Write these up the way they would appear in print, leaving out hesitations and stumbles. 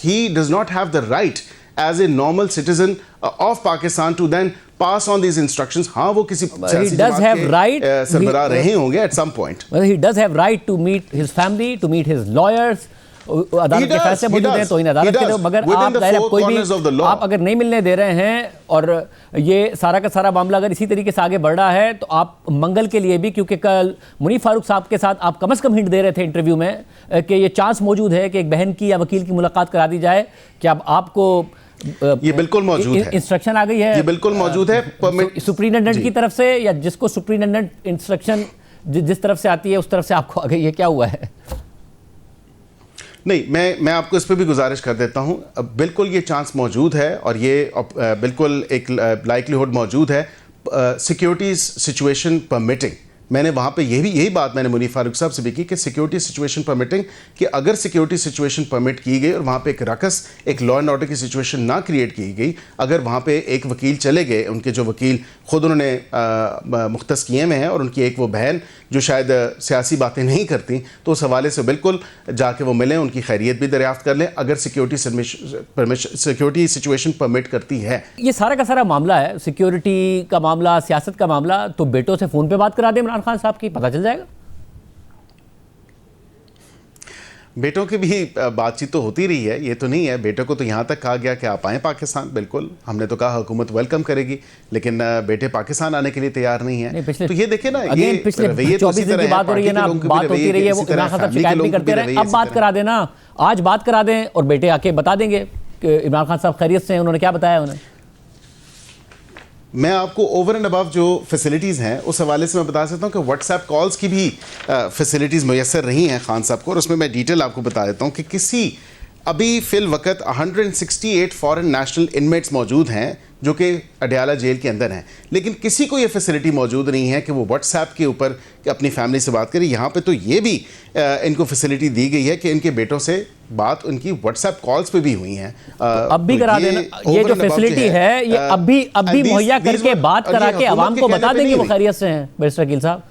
he does not have the right as a normal citizen of Pakistan to then pass on these instructions. हाँ वो किसी he does have right सरबराह रहे होंगे at some point. Well, he does have right to meet his family, to meet his lawyers. अदालत के फैसले मौजूद हैं तो इन अदालत के, मगर आप कोई भी आप अगर नहीं मिलने दे रहे हैं और ये सारा का सारा मामला अगर इसी तरीके से आगे बढ़ रहा है तो आप मंगल के लिए भी, क्योंकि कल मुनीफ फारूक साहब के साथ आप कम से कम हिंट दे रहे थे इंटरव्यू में कि ये चांस मौजूद है कि एक बहन की या वकील की मुलाकात करा दी जाए, कि अब आपको ये बिल्कुल मौजूद है, इंस्ट्रक्शन आ गई है, ये बिल्कुल मौजूद है सुप्रीटेंडेंट की तरफ से, या जिसको सुप्रीटेंडेंट इंस्ट्रक्शन जिस तरफ से आती है उस तरफ से आपको आ गई है, क्या हुआ है? नहीं, मैं आपको इस पर भी गुजारिश कर देता हूं, बिल्कुल ये चांस मौजूद है और ये बिल्कुल एक लाइक्लीहुड मौजूद है, सिक्योरिटी सिचुएशन परमिटिंग। मैंने वहाँ पे यही बात मैंने मुनीफ फारूक साहब से भी की कि सिक्योरिटी सिचुएशन परमिटिंग, कि अगर सिक्योरिटी सिचुएशन परमिट की गई और वहाँ पे एक रकस, एक लॉ एंड ऑर्डर की सिचुएशन ना क्रिएट की गई, अगर वहाँ पे एक वकील चले गए, उनके जो वकील खुद उन्होंने मुख्तस किए में हैं और उनकी एक वो बहन जो शायद सियासी बातें नहीं करती, तो उस हवाले से बिल्कुल जाके वो मिलें, उनकी खैरियत भी दरियाफ्त कर लें अगर सिक्योरिटी सिचुएशन परमिट करती है। ये सारा का सारा मामला है, सिक्योरिटी का मामला, सियासत का मामला, तो बेटों से फ़ोन पे बात करा दें इमरान खान साहब की, पता चल जाएगा। बेटों की भी बातचीत तो होती रही है, ये तो नहीं है, बेटों को तो यहाँ तक कहा गया कि आप आएँ पाकिस्तान, बिल्कुल हमने तो कहा हुकूमत वेलकम करेगी, लेकिन बेटे पाकिस्तान आने के लिए तैयार नहीं है। तो ये देखें ना, ये पिछले 24 दिन की बात हो रही है ना, बात होती रही है, वो इमरान खान साहब शिकायत भी करते रहे, अब बात करा देना, आज बात करा दें और बेटे आके बता देंगे कि इमरान खान साहब खैरियत से हैं, उन्होंने क्या बताया उन्हें। मैं आपको ओवर एंड अबव जो फैसिलिटीज़ हैं उस हवाले से मैं बता सकता हूँ कि व्हाट्सएप कॉल्स की भी फैसिलिटीज़ मुयस्सर रही हैं खान साहब को, और उसमें मैं डिटेल आपको बता देता हूँ कि किसी अभी फ़िल वक़्त 168 फॉरेन नेशनल इनमेट्स मौजूद हैं जो कि अडयाला जेल के अंदर हैं, लेकिन किसी को ये फैसिलिटी मौजूद नहीं है कि वो व्हाट्सएप के ऊपर अपनी फैमिली से बात करें। यहाँ पे तो ये भी इनको फैसिलिटी दी गई है कि इनके बेटों से बात उनकी व्हाट्सएप कॉल्स पे भी हुई हैं। अब भी करा देना, ये जो फैसिलिटी है ये अब भी मुहैया करके बात करा के आवाम को बता देंगे वो खैरियत से हैं। बैरिस्टर वकील साहब,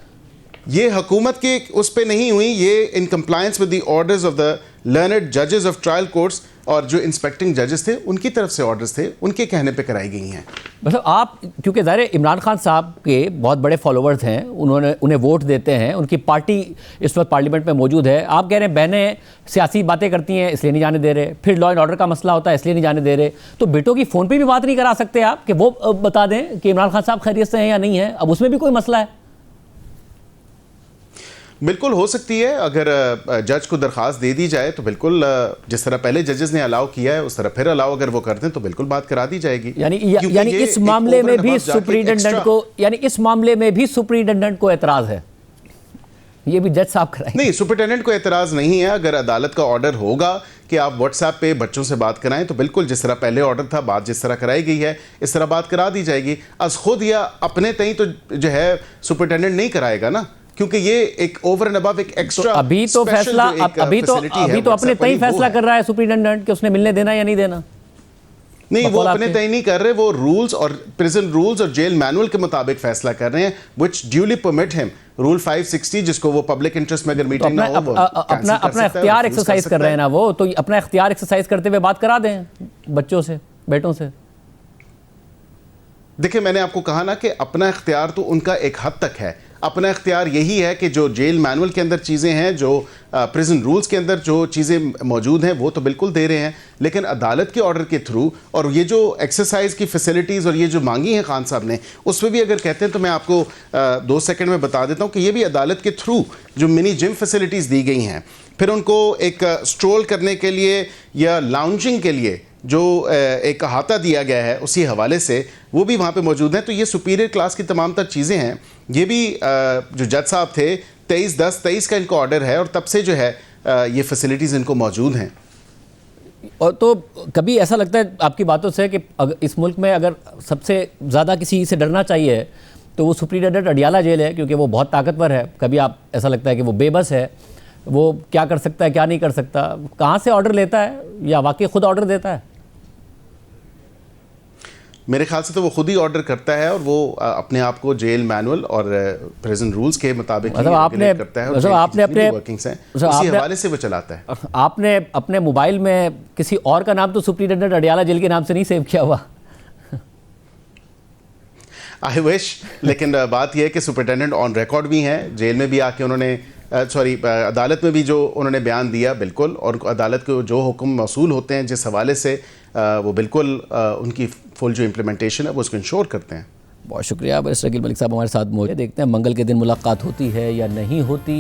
ये हुकूमत के उस पे नहीं हुई, ये in compliance with the orders of the learned जजेस ऑफ ट्रायल कोर्ट्स, और जो इंस्पेक्टिंग जजेस थे उनकी तरफ से ऑर्डर्स थे, उनके कहने पे कराई गई हैं। मतलब आप, क्योंकि ज़ाहिर इमरान खान साहब के बहुत बड़े फॉलोअर्स हैं, उन्हें वोट देते हैं, उनकी पार्टी इस वक्त पार्लियामेंट में मौजूद है, आप कह रहे हैं बहनें सियासी बातें करती हैं इसलिए नहीं जाने दे रहे, फिर लॉ एंड ऑर्डर का मसला होता है इसलिए नहीं जाने दे रहे, तो बेटों की फ़ोन पर भी बात नहीं करा सकते आप कि वो बता दें कि इमरान खान साहब खैरियत से हैं या नहीं है? अब उसमें भी कोई मसला है? बिल्कुल हो सकती है, अगर जज को दरख्वास्त दे दी जाए तो बिल्कुल जिस तरह पहले जजेस ने अलाउ किया है उस तरह फिर अलाउ अगर वो करते हैं तो बिल्कुल बात करा दी जाएगी। यानी इस मामले में भी सुप्रीटेंडेंट को एतराज़ है, ये भी जज साहब कराएंगे? नहीं, सुप्रीटेंडेंट को एतराज़ नहीं है। अगर अदालत का ऑर्डर होगा कि आप व्हाट्सएप पे बच्चों से बात कराएं तो बिल्कुल जिस तरह पहले ऑर्डर था, बात जिस तरह कराई गई है इस तरह बात करा दी जाएगी। अज खुद या अपने तई तो जो है सुप्रीटेंडेंट नहीं कराएगा ना, क्योंकि ये एक ओवर एंड अबव एक एक्स्ट्रा, अभी तो फैसला अभी तो अपने तय फैसला कर रहा है सुप्रीटेंडेंट कि उसने मिलने देना या नहीं देना। नहीं, वो अपने तय नहीं कर रहे, वो रूल्स और प्रिजन रूल्स और जेल मैनुअल के मुताबिक फैसला कर रहे हैं, which duly permit him, rule 560, जिसको वो पब्लिक इंटरेस्ट में अगर मीटिंग ना हो अपना इख्तियार एक्सरसाइज कर रहे हैं ना, वो तो अपना इख्तियार एक्सरसाइज करते हुए बात करा दें बच्चों से, बेटों से। देखिए, मैंने आपको कहा ना कि अपना इख्तियार तो उनका एक हद तक है। अपना इख्तियार यही है कि जो जेल मैनुअल के अंदर चीज़ें हैं, जो प्रिजन रूल्स के अंदर जो चीज़ें मौजूद हैं वो तो बिल्कुल दे रहे हैं, लेकिन अदालत के ऑर्डर के थ्रू और ये जो एक्सरसाइज की फैसिलिटीज़ और ये जो मांगी है खान साहब ने, उसमें भी अगर कहते हैं तो मैं आपको 2 सेकंड में बता देता हूँ कि ये भी अदालत के थ्रू जो मिनी जिम फैसिलिटीज़ दी गई हैं, फिर उनको एक स्ट्रोल करने के लिए या लाउंजिंग के लिए जो एक अहाता दिया गया है उसी हवाले से वो भी वहाँ पे मौजूद हैं। तो ये सुपीरियर क्लास की तमाम तर चीज़ें हैं। ये भी जो जज साहब थे 23/10/23 का इनका ऑर्डर है और तब से जो है ये फैसिलिटीज़ इनको मौजूद हैं। और तो कभी ऐसा लगता है आपकी बातों से कि इस मुल्क में अगर सबसे ज़्यादा किसी से डरना चाहिए तो वो सुप्रीटेंडेंट अडयाला जेल है, क्योंकि वो बहुत ताकतवर है। कभी आप ऐसा लगता है कि वो बेबस है, वो क्या कर सकता है क्या नहीं कर सकता, कहाँ से ऑर्डर लेता है या वाकई खुद ऑर्डर देता है? मेरे ख्याल से तो वो खुद ही ऑर्डर करता है और वो अपने आप को जेल मैनुअल और प्रिजन रूल्स के मुताबिक मतलब आपने करता है, मतलब आपने अपने वर्किंग्स हैं उसी हवाले से वो चलाता है। आपने अपने मोबाइल में किसी और का नाम तो सुप्रिटेंडेंट अडियाला जेल के नाम से नहीं सेव किया हुआ? आई विश, लेकिन बात यह है कि सुपरिटेंडेंट ऑन रिकॉर्ड भी हैं, जेल में भी आके उन्होंने अदालत में भी जो उन्होंने बयान दिया बिल्कुल, और अदालत के जो हुक्म मौसूल होते हैं जिस हवाले से वो बिल्कुल उनकी फुल जो इम्प्लीमेंटेशन है वो उसको इंश्योर करते हैं। बहुत शुक्रिया बैरिस्टर अकील मलिक साहब हमारे साथ मौजूद। देखते हैं मंगल के दिन मुलाकात होती है या नहीं होती।